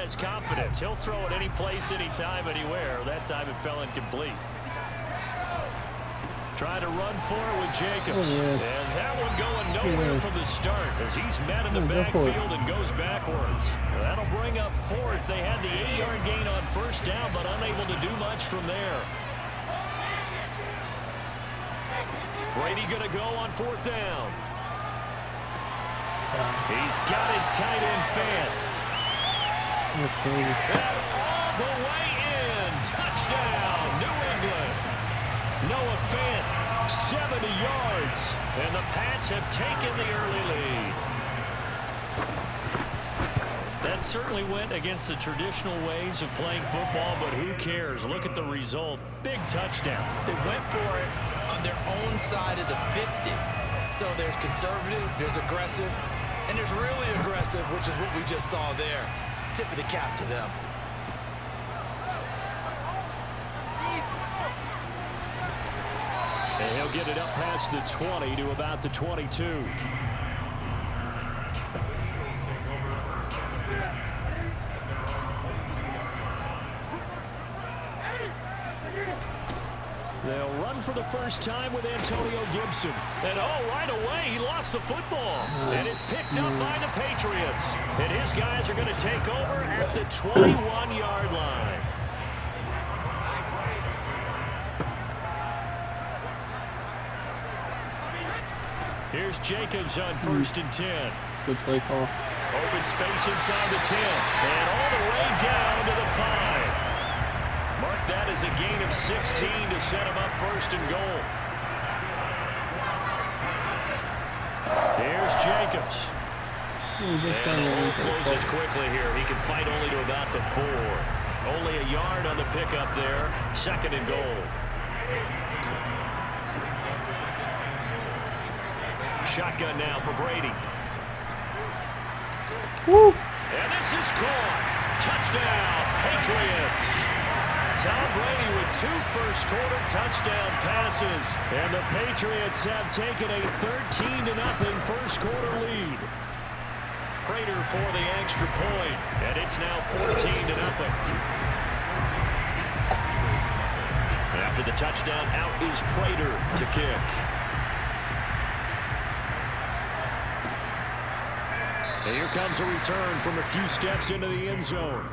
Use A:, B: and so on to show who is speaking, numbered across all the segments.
A: has confidence. He'll throw it any place, anytime, anywhere. That time it fell incomplete. Trying to run for it with Jacobs. And that one going nowhere from the start as he's met in the backfield and goes backwards. That'll bring up fourth. They had the 8-yard gain on first down, but unable to do much from there. Brady going to go on fourth down. He's got his tight end fan. And all the way in. Touchdown, New England. Noah Fant, 70 yards. And the Pats have taken the early lead. That certainly went against the traditional ways of playing football, but who cares? Look at the result. Big touchdown.
B: They went for it on their own side of the 50. So there's conservative, there's aggressive, and there's really aggressive, which is what we just saw there. Tip of the cap to them.
A: And he'll get it up past the 20 to about the 22. They'll run for the first time with Antonio Gibson. And right away, he lost the football. And it's picked up by the Patriots. And his guys are going to take over at the 21-yard line. Here's Jacobs on 1st and 10.
C: Good play call.
A: Open space inside the 10. And all the way down to the 5. Mark that as a gain of 16 to set him up 1st and goal. Here's Jacobs. And the hole closes quickly here. He can fight only to about the 4. Only a yard on the pickup there. 2nd and goal. Shotgun now for Brady.
C: Woo.
A: And this is caught. Touchdown, Patriots. Tom Brady with 2 first-quarter touchdown passes. And the Patriots have taken a 13-0 first-quarter lead. Prater for the extra point. And it's now 14-0. After the touchdown, out is Prater to kick. And here comes a return from a few steps into the end zone.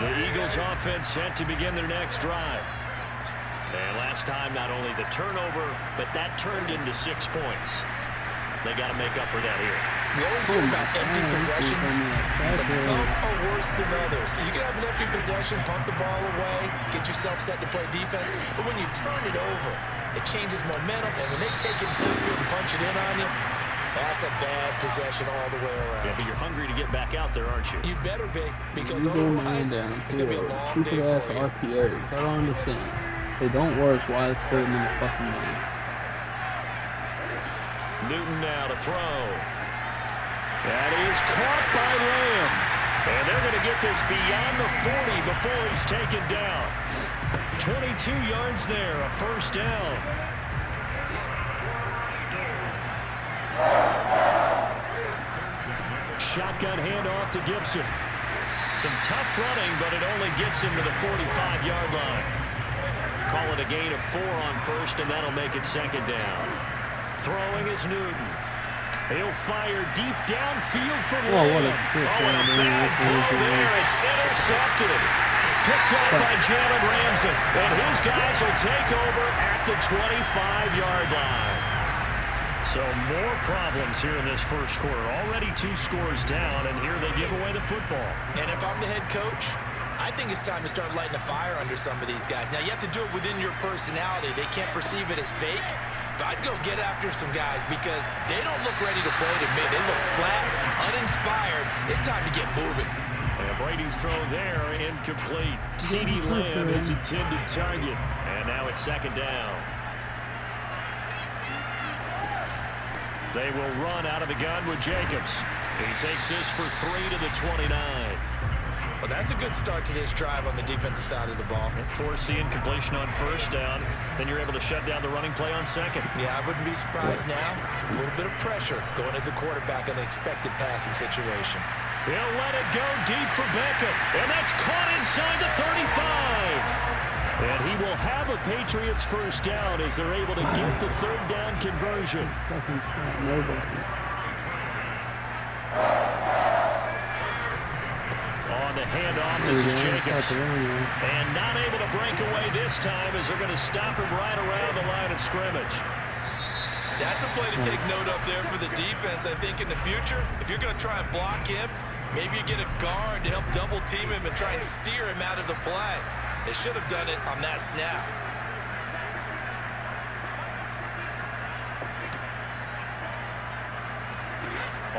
A: The Eagles offense set to begin their next drive. And last time, not only the turnover, but that turned into 6 points. They got to make up for that here.
B: You always hear about empty possessions, but some are worse than others. You can have an empty possession, punt the ball away, get yourself set to play defense, but when you turn it over, it changes momentum, and when they take it to the field and punch it in on you, that's a bad possession all the way around.
A: Yeah, but you're hungry to get back out there, aren't you?
B: You better be, because otherwise, it's going to be a long day for you.
C: RPOs. I don't understand. They don't work. Why put them in the fucking game?
A: Newton now to throw. That is caught by Lamb. And they're going to get this beyond the 40 before he's taken down. 22 yards there, a first down. Shotgun handoff to Gibson. Some tough running, but it only gets him to the 45-yard line. Call it a gain of 4 on first, and that'll make it 2nd down. Throwing is Newton. He'll fire deep downfield for Lamb.
C: Oh, what a
A: bad throw there. It's intercepted. Picked up by Jalen Ramsey. And his guys will take over at the 25-yard line. So more problems here in this first quarter. Already 2 scores down, and here they give away the football.
B: And if I'm the head coach, I think it's time to start lighting a fire under some of these guys. Now, you have to do it within your personality. They can't perceive it as fake. But I'd go get after some guys because they don't look ready to play to me. They look flat, uninspired. It's time to get moving.
A: And Brady's throw there, incomplete. CeeDee Lamb is intended target. And now it's 2nd down. They will run out of the gun with Jacobs. He takes this for 3 to the 29.
B: Well, that's a good start to this drive on the defensive side of the ball.
A: Forcing completion on first down. Then you're able to shut down the running play on second.
B: Yeah, I wouldn't be surprised now. A little bit of pressure going at the quarterback in an expected passing situation.
A: He'll let it go deep for Beckham. And that's caught inside the 35. And he will have a Patriots first down as they're able to get the third down conversion.
C: Fucking snap, nobody.
A: On the handoff, this is Jacobs. And not able to break away this time as they're going to stop him right around the line of scrimmage.
B: That's a play to take note of there for the defense. I think in the future, if you're going to try and block him, maybe you get a guard to help double team him and try and steer him out of the play. They should have done it on that snap.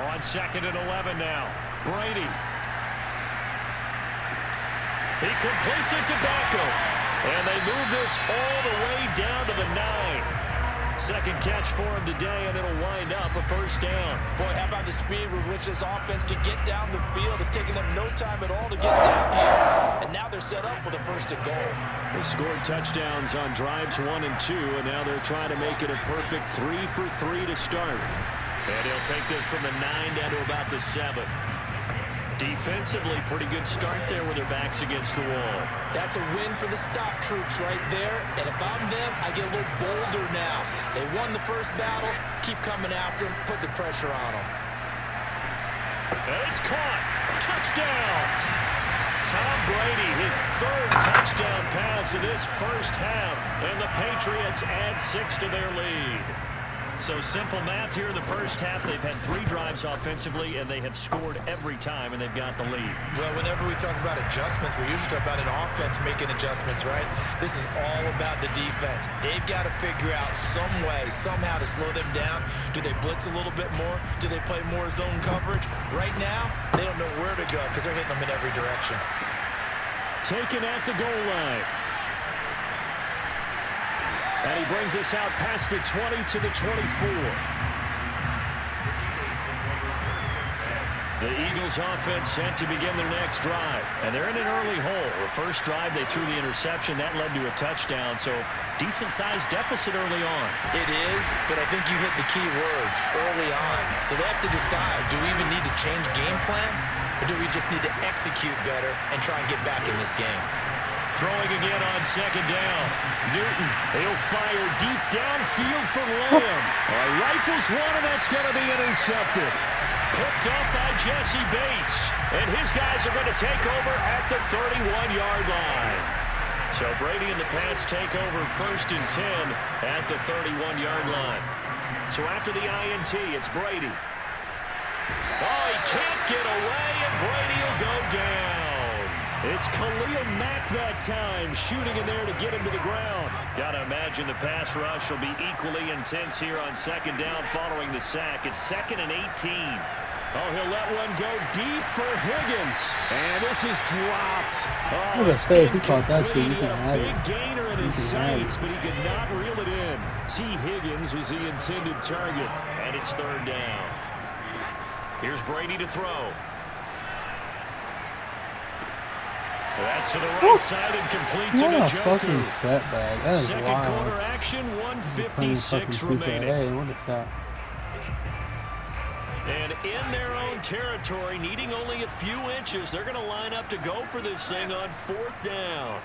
A: On 2nd and 11 now. Brady. He completes it to Beckham. And they move this all the way down to the 9. Second catch for him today, and it'll wind up a first down.
B: Boy, how about the speed with which this offense can get down the field? It's taken them no time at all to get down here. And now they're set up with a 1st and goal.
A: They scored touchdowns on drives 1 and 2, and now they're trying to make it a perfect 3 for 3 to start. And he'll take this from the 9 down to about the 7. Defensively, pretty good start there with their backs against the wall.
B: That's a win for the stop troops right there. And if I'm them, I get a little bolder now. They won the first battle. Keep coming after them. Put the pressure on them.
A: And it's caught. Touchdown. Tom Brady, his 3rd touchdown pass of this first half. And the Patriots add 6 to their lead. So simple math here in the first half. They've had 3 drives offensively, and they have scored every time, and they've got the lead.
B: Well, whenever we talk about adjustments, we usually talk about an offense making adjustments, right? This is all about the defense. They've got to figure out some way, somehow to slow them down. Do they blitz a little bit more? Do they play more zone coverage? Right now, they don't know where to go because they're hitting them in every direction.
A: Taken at the goal line. And he brings us out past the 20 to the 24. The Eagles offense set to begin their next drive. And they're in an early hole. The first drive, they threw the interception. That led to a touchdown. So decent-sized deficit early on.
B: It is, but I think you hit the key words early on. So they have to decide, do we even need to change game plan? Or do we just need to execute better and try and get back in this game?
A: Throwing again on 2nd down. Newton, he'll fire deep downfield for Lamb. Rifles one, and that's going to be intercepted. Picked up by Jesse Bates. And his guys are going to take over at the 31-yard line. So Brady and the Pats take over 1st and 10 at the 31-yard line. So after the INT, it's Brady. Oh, he can't get away, and Brady will go down. It's Khalil Mack that time, shooting in there to get him to the ground. Got to imagine the pass rush will be equally intense here on 2nd down following the sack. It's 2nd and 18. Oh, he'll let one go deep for Higgins. And this is dropped. Oh,
C: I was gonna say, if he caught that shit,
A: he
C: you can
A: had a
C: have
A: big
C: it.
A: gainer in his sights, but he could not reel it in. T. Higgins was the intended target, and it's 3rd down. Here's Brady to throw. That's to the right side and complete to
C: What a
A: Njoku.
C: fucking step back. That is
A: Second
C: wild.
A: quarter action,
C: Playing
A: 1:56
C: fucking
A: remaining.
C: Hey, what a shot.
A: And in their own territory, needing only a few inches, they're going to line up to go for this thing on 4th down.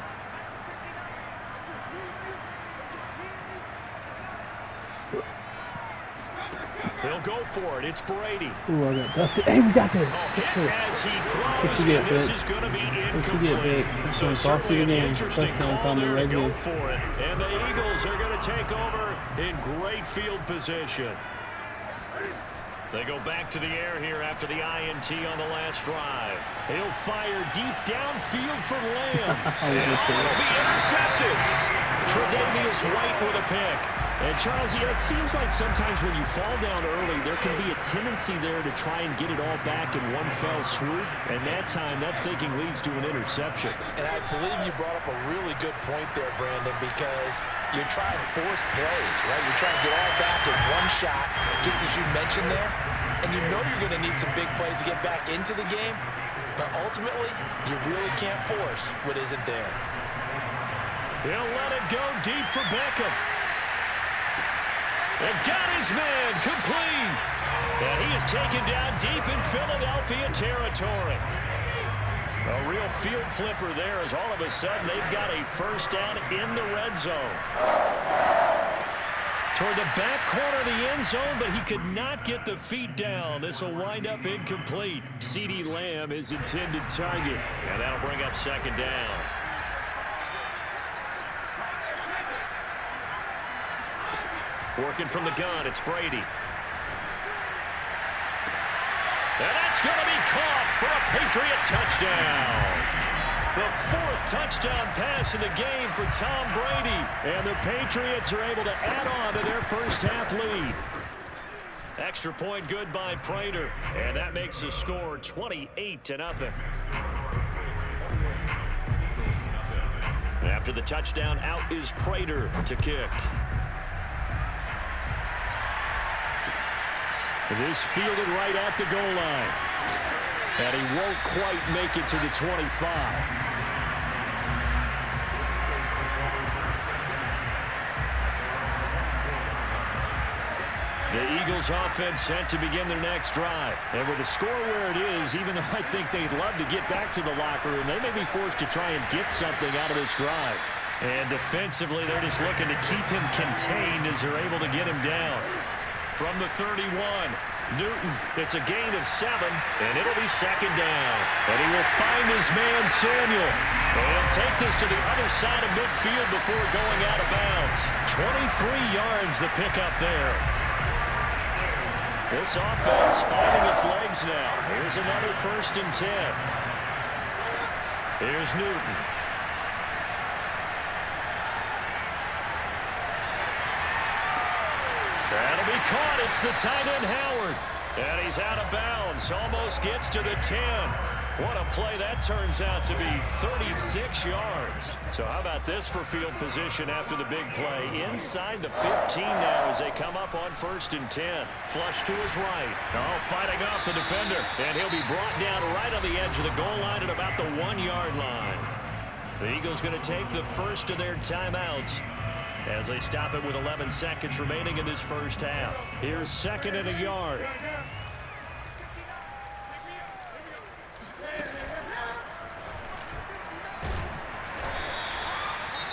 A: He'll go for it. It's Brady.
C: Ooh, I got dusted. Hey, we got this.
A: Hit as he throws,
C: you get,
A: and this
C: Vic?
A: is going to be
C: What you get, Vic?
A: incomplete.
C: It's
A: So
C: gonna cost
A: certainly
C: you
A: an
C: the game.
A: interesting
C: Touchdown
A: call
C: coming
A: there
C: right
A: to go
C: here.
A: for it. And the Eagles are going to take over in great field position. They go back to the air here after the INT on the last drive. He'll fire deep downfield for Lamb. And it'll be intercepted. Tre'Davious White with a pick. And Charles, it seems like sometimes when you fall down early, there can be a tendency there to try and get it all back in one fell swoop. And that time, that thinking leads to an interception.
B: And I believe you brought up a really good point there, Brandon, because you're trying to force plays, right? You're trying to get all back in one shot, just as you mentioned there. And you know you're going to need some big plays to get back into the game. but ultimately, you really can't force what isn't there.
A: He'll let it go deep for Beckham. And got his man complete. And he is taken down deep in Philadelphia territory. A real field flipper there as all of a sudden they've got a first down in the red zone. Toward the back corner of the end zone, but he could not get the feet down. This will wind up incomplete. CeeDee Lamb his intended target. And that'll bring up second down. Working from the gun, it's Brady. And that's going to be caught for a Patriot touchdown. The fourth touchdown pass in the game for Tom Brady. And the Patriots are able to add on to their first half lead. Extra point good by Prater. And that makes the score 28-0. After the touchdown, out is Prater to kick. This fielded right at the goal line. And he won't quite make it to the 25. The Eagles offense set to begin their next drive. And with the score where it is, even though I think they'd love to get back to the locker room, they may be forced to try and get something out of this drive. And defensively, they're just looking to keep him contained as they're able to get him down. From the 31, Newton, it's a gain of 7, and it'll be second down. And he will find his man, Samuel, and take this to the other side of midfield before going out of bounds. 23 yards the pickup there. This offense finding its legs now. Here's another 1st and 10. Here's Newton. That'll be caught. It's the tight end, Howard. And he's out of bounds. Almost gets to the 10. What a play that turns out to be. 36 yards. So how about this for field position after the big play? Inside the 15 now as they come up on 1st and 10. Flush to his right. Oh, fighting off the defender. And he'll be brought down right on the edge of the goal line at about the 1-yard line. The Eagles going to take the first of their timeouts as they stop it with 11 seconds remaining in this first half. Here's 2nd and a yard.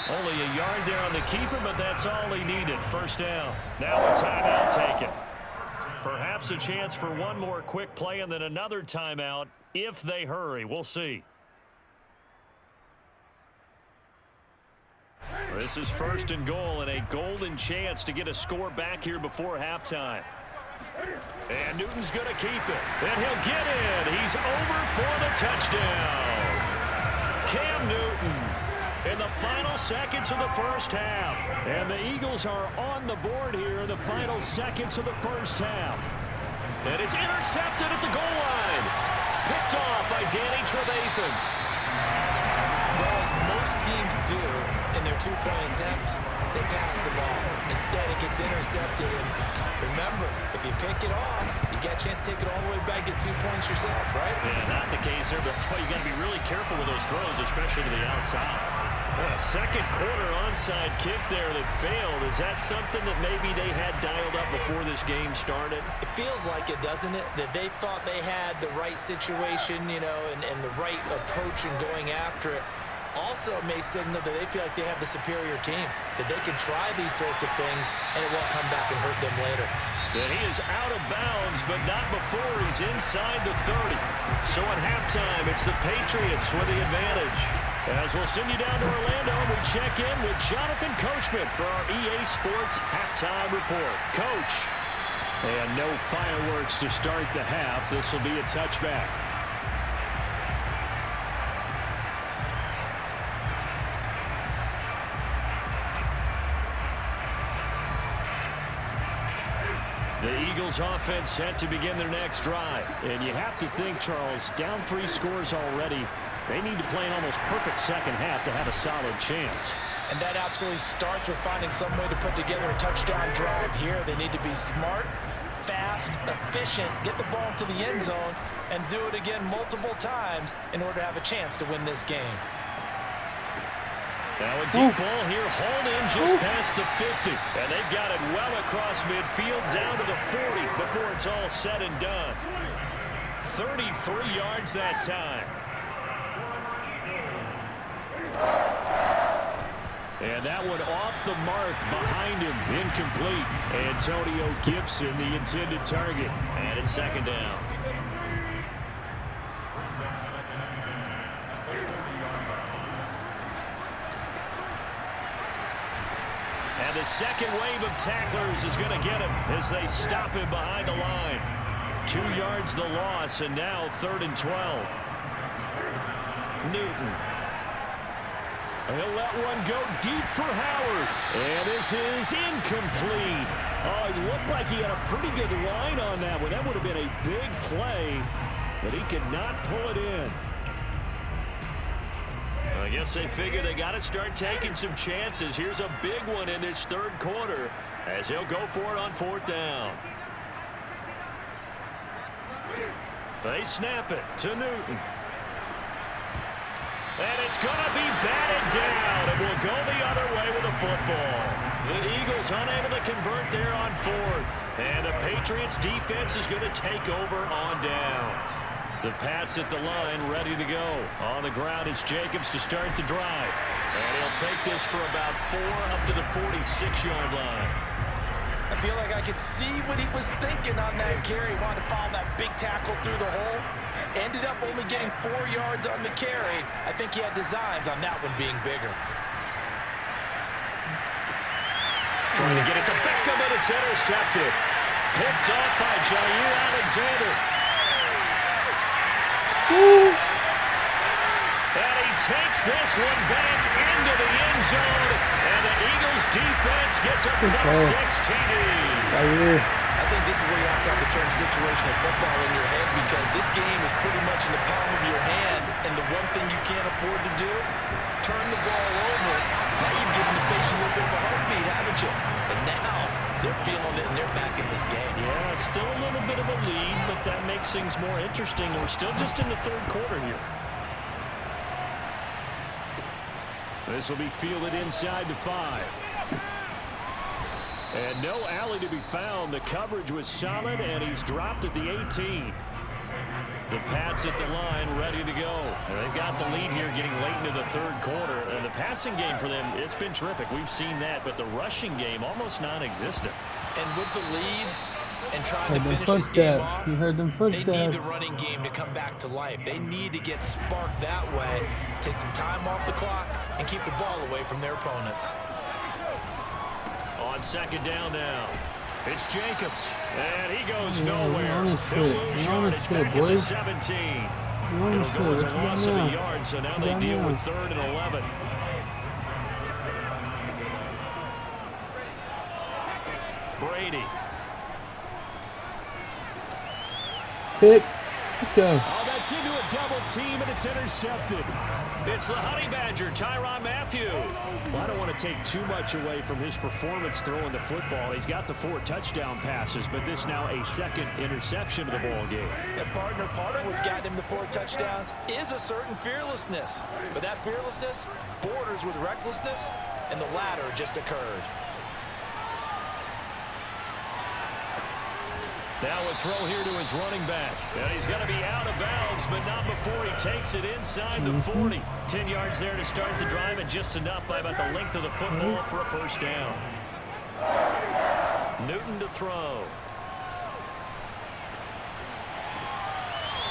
A: Only a yard there on the keeper, but that's all he needed. First down. Now a timeout taken. Perhaps a chance for one more quick play and then another timeout if they hurry. We'll see. This is 1st and goal and a golden chance to get a score back here before halftime. And Newton's going to keep it. And he'll get in. He's over for the touchdown. Cam Newton in the final seconds of the first half. And the Eagles are on the board here in the final seconds of the first half. And it's intercepted at the goal line. Picked off by Danny Trevathan.
B: Well, as most teams do in their two-point attempt, they pass the ball. Instead, it gets intercepted. And remember, if you pick it off, you get a chance to take it all the way back, get 2 points yourself, right?
A: Yeah, not the case there, but that's why you got to be really careful with those throws, especially to the outside. A second quarter onside kick there that failed. Is that something that maybe they had dialed up before this game started?
B: It feels like it, doesn't it? That they thought they had the right situation, you know, and the right approach in going after it. Also may signal that they feel like they have the superior team, that they can try these sorts of things and it won't come back and hurt them later.
A: And he is out of bounds, but not before he's inside the 30. So at halftime, it's the Patriots with the advantage. As we'll send you down to Orlando, we check in with Jonathan Coachman for our EA Sports Halftime Report. Coach, and no fireworks to start the half. This will be a touchback. The Eagles offense set to begin their next drive. And you have to think, Charles, down 3 scores already. They need to play an almost perfect second half to have a solid chance.
B: And that absolutely starts with finding some way to put together a touchdown drive here. They need to be smart, fast, fast, efficient, get the ball to the end zone, and do it again multiple times in order to have a chance to win this game.
A: Now a deep ball here, hauled in just past the 50. And they've got it well across midfield down to the 40 before it's all said and done. 33 yards that time. And that one off the mark behind him, incomplete. Antonio Gibson, the intended target. And it's second down. And the second wave of tacklers is going to get him as they stop him behind the line. 2 yards the loss, and now 3rd and 12. Newton. He'll let one go deep for Howard. And this is incomplete. Oh, it looked like he had a pretty good line on that one. That would have been a big play, but he could not pull it in. I guess they figure they got to start taking some chances. Here's a big one in this 3rd quarter as he'll go for it on 4th down. They snap it to Newton. And it's going to be batted down, and we'll go the other way with the football. The Eagles unable to convert there on 4th. And the Patriots defense is going to take over on downs. The Pats at the line ready to go. On the ground, it's Jacobs to start the drive. And he'll take this for about 4 up to the 46-yard line.
B: I feel like I could see what he was thinking on that carry. He wanted to follow that big tackle through the hole. Ended up only getting 4 yards on the carry. I think he had designs on that one being bigger.
A: Trying to get it to Beckham, and it's intercepted. Picked off by Jair Alexander. And he takes this one back into the end zone. And the Eagles defense gets a +6 TD.
B: I think this is where you have to have the term situational football in your head, because this game is pretty much in the palm of your hand, and the one thing you can't afford to do, turn the ball over. Now you've given the patient a little bit of a heartbeat, haven't you? And now they're feeling it, and they're back in this game.
A: Yeah, still a little bit of a lead, but that makes things more interesting. We're still just in the 3rd quarter here. This will be fielded inside the 5. And no alley to be found. The coverage was solid, and he's dropped at the 18. The Pats at the line ready to go. And they've got the lead here getting late into the 3rd quarter. And the passing game for them, it's been terrific. We've seen that, but the rushing game almost non-existent.
B: And with the lead and trying to finish this game off,
C: you heard them footsteps.
B: They need the running game to come back to life. They need to get sparked that way, take some time off the clock, and keep the ball away from their opponents.
A: On 2nd down now, it's Jacobs, and he goes nowhere. He'll lose yardage back at the 17. It'll go as a loss of a yard, so now they deal with 3rd and 11. Brady.
C: Pick. Let's go.
A: Oh, that's into a double team, and it's intercepted. It's the Honey Badger, Tyrann Mathieu. Well, I don't want to take too much away from his performance throwing the football. He's got the 4 touchdown passes, but this now a 2nd interception of the ball game.
B: And partner, part of what's gotten him the 4 touchdowns is a certain fearlessness. But that fearlessness borders with recklessness, and the latter just occurred.
A: Now a throw here to his running back. And he's going to be out of bounds, but not before he takes it inside the 40. 10 yards there to start the drive, and just enough by about the length of the football for a 1st down. Newton to throw.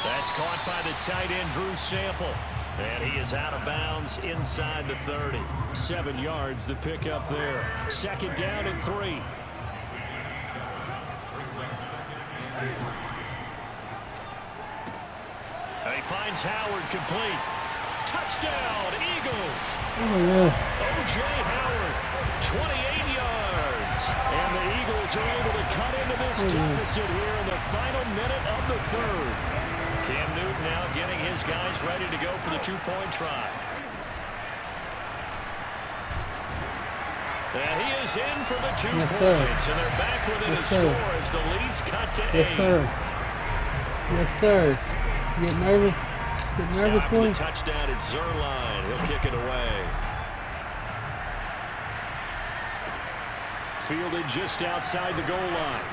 A: That's caught by the tight end, Drew Sample. And he is out of bounds inside the 30. 7 yards the pickup there. 2nd down and 3. And he finds Howard complete. Touchdown, Eagles.
C: Oh, yeah.
A: O.J. Howard, 28 yards. And the Eagles are able to cut into this deficit here in the final minute of the 3rd. Cam Newton now getting his guys ready to go for the 2-point try. And he is in for the 2
C: Yes,
A: points,
C: sir.
A: and they're back within
C: Yes,
A: a
C: sir.
A: score as the lead's cut to 8.
C: Yes, sir. Yes, sir. You get nervous? Get nervous,
A: After the
C: boy?
A: touchdown, it's Zerline. He'll kick it away. Fielded just outside the goal line.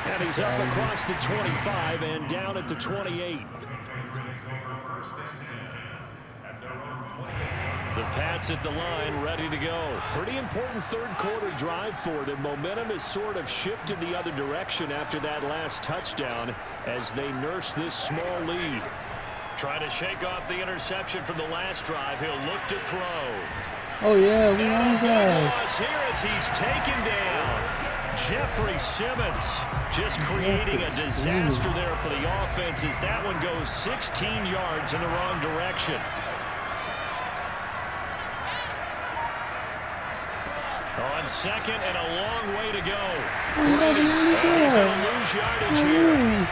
A: And he's up across the 25 and down at the 28. The Pats at the line, ready to go. Pretty important third-quarter drive for them. Momentum has sort of shifted the other direction after that last touchdown as they nurse this small lead. Trying to shake off the interception from the last drive. He'll look to throw.
C: Oh, yeah, we on
A: And a
C: that.
A: big loss here as he's taken down. Jeffrey Simmons just creating a disaster there for the offense as that one goes 16 yards in the wrong direction. On second and a long way to go. He's going to lose yardage here.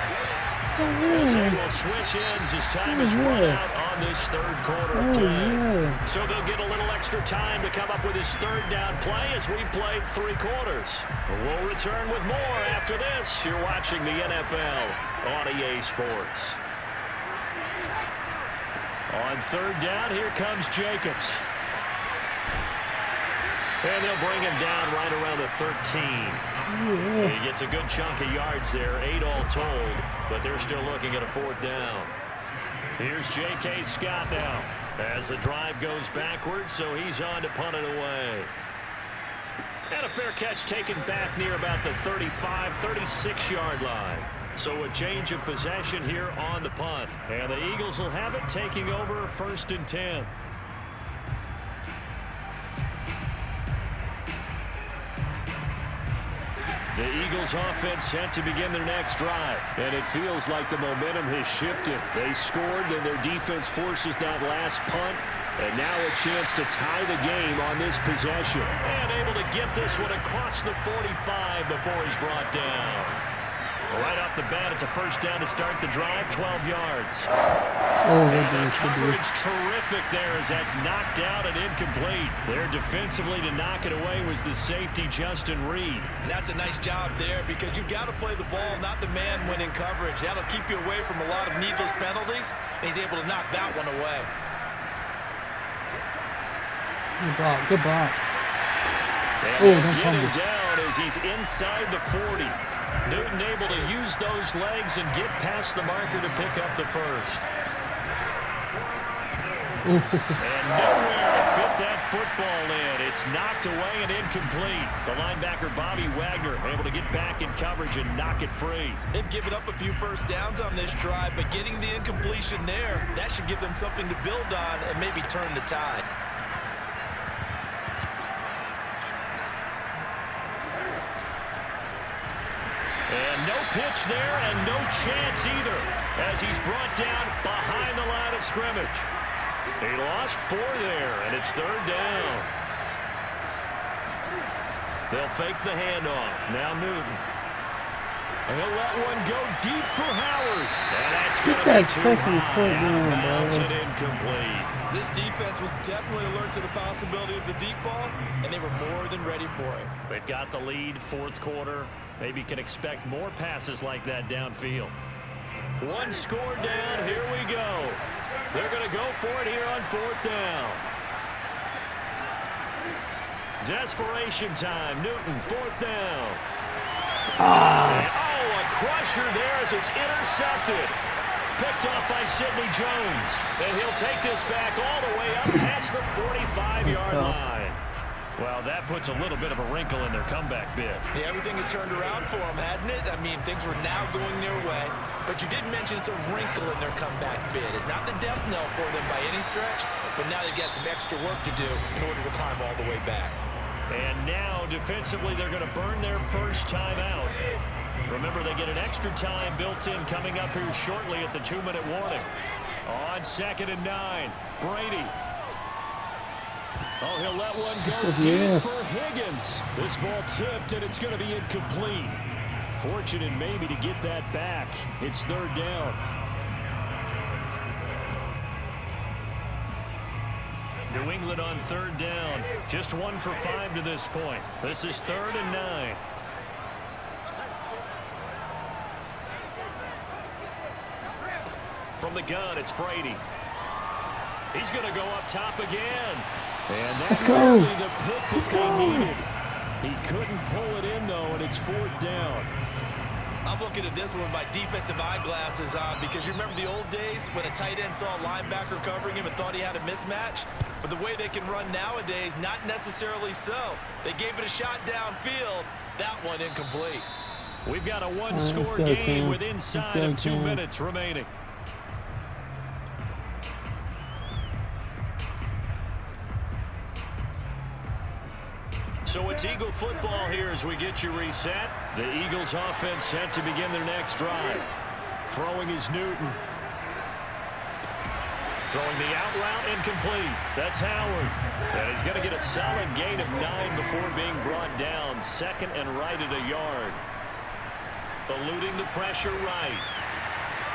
A: As they will switch ends as time is run out on this third quarter of play. So they'll get a little extra time to come up with his third down play as we played 3 quarters. We'll return with more after this. You're watching the NFL on EA Sports. On third down, here comes Jacobs. And they'll bring him down right around the 13. He gets a good chunk of yards there, 8 all told, but they're still looking at a 4th down. Here's J.K. Scott now as the drive goes backwards, so he's on to punt it away. And a fair catch taken back near about the 35, 36-yard line. So a change of possession here on the punt. And the Eagles will have it taking over 1st and 10. The Eagles offense set to begin their next drive. And it feels like the momentum has shifted. They scored, then their defense forces that last punt. And now a chance to tie the game on this possession. And able to get this one across the 45 before he's brought down. Right off the bat, it's a 1st down to start the drive, 12 yards. And the coverage terrific there as that's knocked out and incomplete. There defensively to knock it away was the safety, Justin Reed.
B: And that's a nice job there because you've got to play the ball, not the man when in coverage. That'll keep you away from a lot of needless penalties, and he's able to knock that one away.
C: Good block, good block.
A: And they'll get him down as he's inside the 40. Newton able to use those legs and get past the marker to pick up the 1st. And nowhere to fit that football in. It's knocked away and incomplete. The linebacker, Bobby Wagner, able to get back in coverage and knock it free.
B: They've given up a few 1st downs on this drive, but getting the incompletion there, that should give them something to build on and maybe turn the tide.
A: And no pitch there and no chance either as he's brought down behind the line of scrimmage. He lost 4 there, and it's 3rd down. They'll fake the handoff. Now Newton. And he'll let one go deep for Howard. And that's going to be too high. Out of bounds and incomplete.
B: This defense was definitely alert to the possibility of the deep ball, and they were more than ready for it.
A: They've got the lead, 4th quarter. Maybe can expect more passes like that downfield. 1 score down. Here we go. They're going to go for it here on 4th down. Desperation time. Newton, 4th down. And, a crusher there as it's intercepted. Picked off by Sidney Jones. And he'll take this back all the way up past the 45-yard line. Well, that puts a little bit of a wrinkle in their comeback bid.
B: Yeah, everything had turned around for them, hadn't it? I mean, things were now going their way. But you did mention it's a wrinkle in their comeback bid. It's not the death knell for them by any stretch, but now they've got some extra work to do in order to climb all the way back.
A: And now, defensively, they're going to burn their 1st time out. Remember, they get an extra time built in coming up here shortly at the 2-minute warning. On 2nd and 9, Brady. Oh, he'll let one go deep for Higgins. This ball tipped, and it's going to be incomplete. Fortunate maybe to get that back. It's 3rd down. New England on 3rd down. Just 1 for 5 to this point. This is 3rd and 9. From the gun, it's Brady. He's going to go up top again. And that's really the pick that they needed. He couldn't pull it in, though, and it's 4th down.
B: I'm looking at this one with my defensive eyeglasses on because you remember the old days when a tight end saw a linebacker covering him and thought he had a mismatch? But the way they can run nowadays, not necessarily so. They gave it a shot downfield. That one incomplete.
A: We've got a one-score game with inside of 2 minutes remaining. So it's Eagle football here as we get you reset. The Eagles offense set to begin their next drive. Throwing is Newton. Throwing the out route incomplete. That's Howard. And he's going to get a solid gain of 9 before being brought down. 2nd and right at a yard. Eluding the pressure right.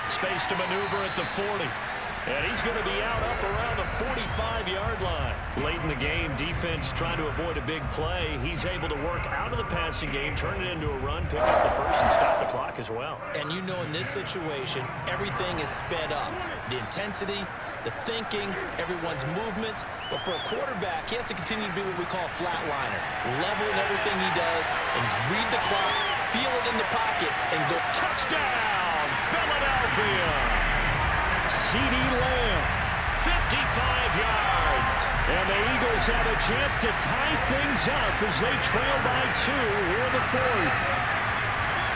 A: Space to maneuver at the 40. And he's going to be out up around the 45-yard line. Late in the game, defense trying to avoid a big play. He's able to work out of the passing game, turn it into a run, pick up the first, and stop the clock as well.
B: And you know in this situation, everything is sped up. The intensity, the thinking, everyone's movements. But for a quarterback, he has to continue to be what we call a flatliner. Level in everything he does and read the clock, feel it in the pocket, and go touchdown, Philadelphia. C.D. Lamb, 55 yards. And the Eagles have a chance to tie things up as they trail by 2 here in the 4th.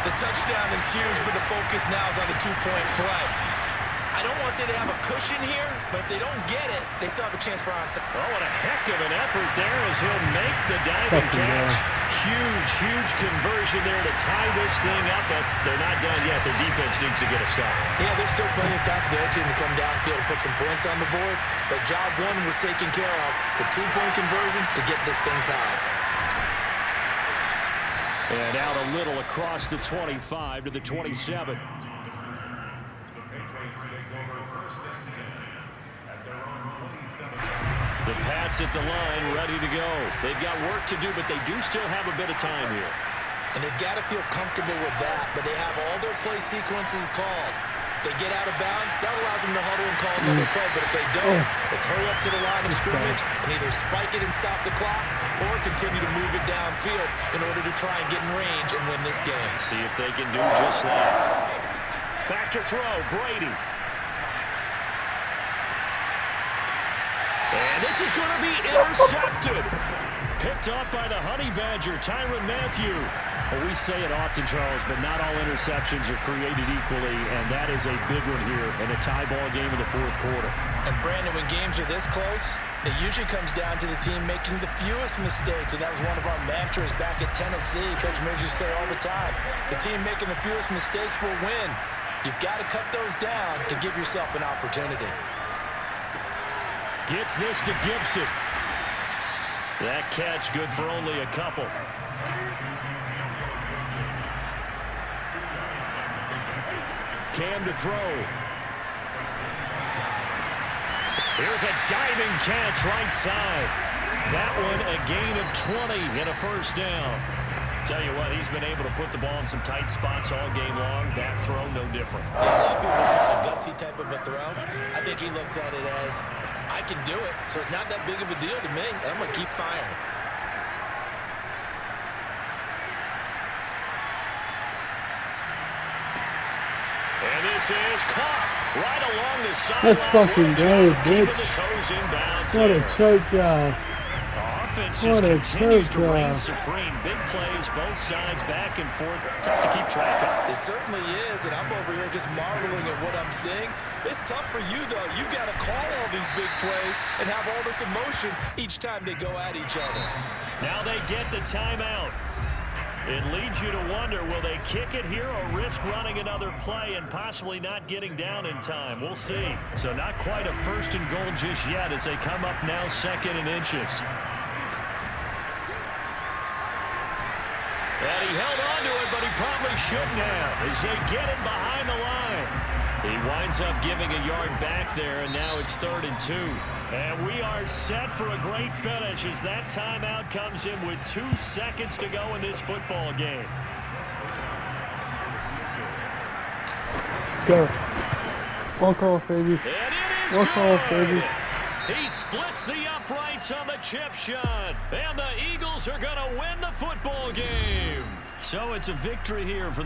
B: The touchdown is huge, but the focus now is on the 2-point play. I don't want to say they have a cushion here, but if they don't get it, they still have a chance for onside.
A: Oh, what a heck of an effort there as he'll make the diving catch. Huge, huge conversion there to tie this thing up, but they're not done yet. Their defense needs to get a stop.
B: Yeah, there's still plenty of time for their team to come downfield and put some points on the board, but job 1 was taken care of. The 2-point conversion to get this thing tied.
A: And out a little across the 25 to the 27. The Pats at the line, ready to go. They've got work to do, but they do still have a bit of time here.
B: And they've got to feel comfortable with that, but they have all their play sequences called. If they get out of bounds, that allows them to huddle and call another play, but if they don't, it's hurry up to the line of scrimmage and either spike it and stop the clock or continue to move it downfield in order to try and get in range and win this game.
A: See if they can do just that. Back to throw, Brady. And this is going to be intercepted. Picked off by the Honey Badger, Tyrann Mathieu. Well, we say it often, Charles, but not all interceptions are created equally, and that is a big one here in a tie ball game in the 4th quarter.
B: And Brandon, when games are this close, it usually comes down to the team making the fewest mistakes, and that was one of our mantras back at Tennessee. Coach Midge used to say all the time, the team making the fewest mistakes will win. You've got to cut those down to give yourself an opportunity.
A: Gets this to Gibson. That catch good for only a couple. Cam to throw. Here's a diving catch right side. That one a gain of 20 and a first down. Tell you what, he's been able to put the ball in some tight spots all game long. That throw, no different.
B: Yeah, a lot of people would call it a gutsy type of a throw. I think he looks at it as, I can do it, so it's not that big of a deal to me, and I'm going to keep firing.
A: And this is caught right along the sideline.
C: Let's fucking go, bitch. What a choke job.
A: Offense just continues to reign supreme. Big plays, both sides, back and forth. Tough to keep track of.
B: It certainly is, and I'm over here just marveling at what I'm seeing. It's tough for you, though. You got to call all these big plays and have all this emotion each time they go at each other.
A: Now they get the timeout. It leads you to wonder, will they kick it here or risk running another play and possibly not getting down in time? We'll see. So not quite a 1st and goal just yet as they come up now 2nd and inches. And he held on to it, but he probably shouldn't have as they get it behind the line. He winds up giving a yard back there, and now it's 3rd and 2. And we are set for a great finish as that timeout comes in with 2 seconds to go in this football game.
C: Let's go. Walk off, baby.
A: And it is
C: Walk off, baby.
A: He splits the uprights on the chip shot, and the Eagles are going to win the football game. So it's a victory here for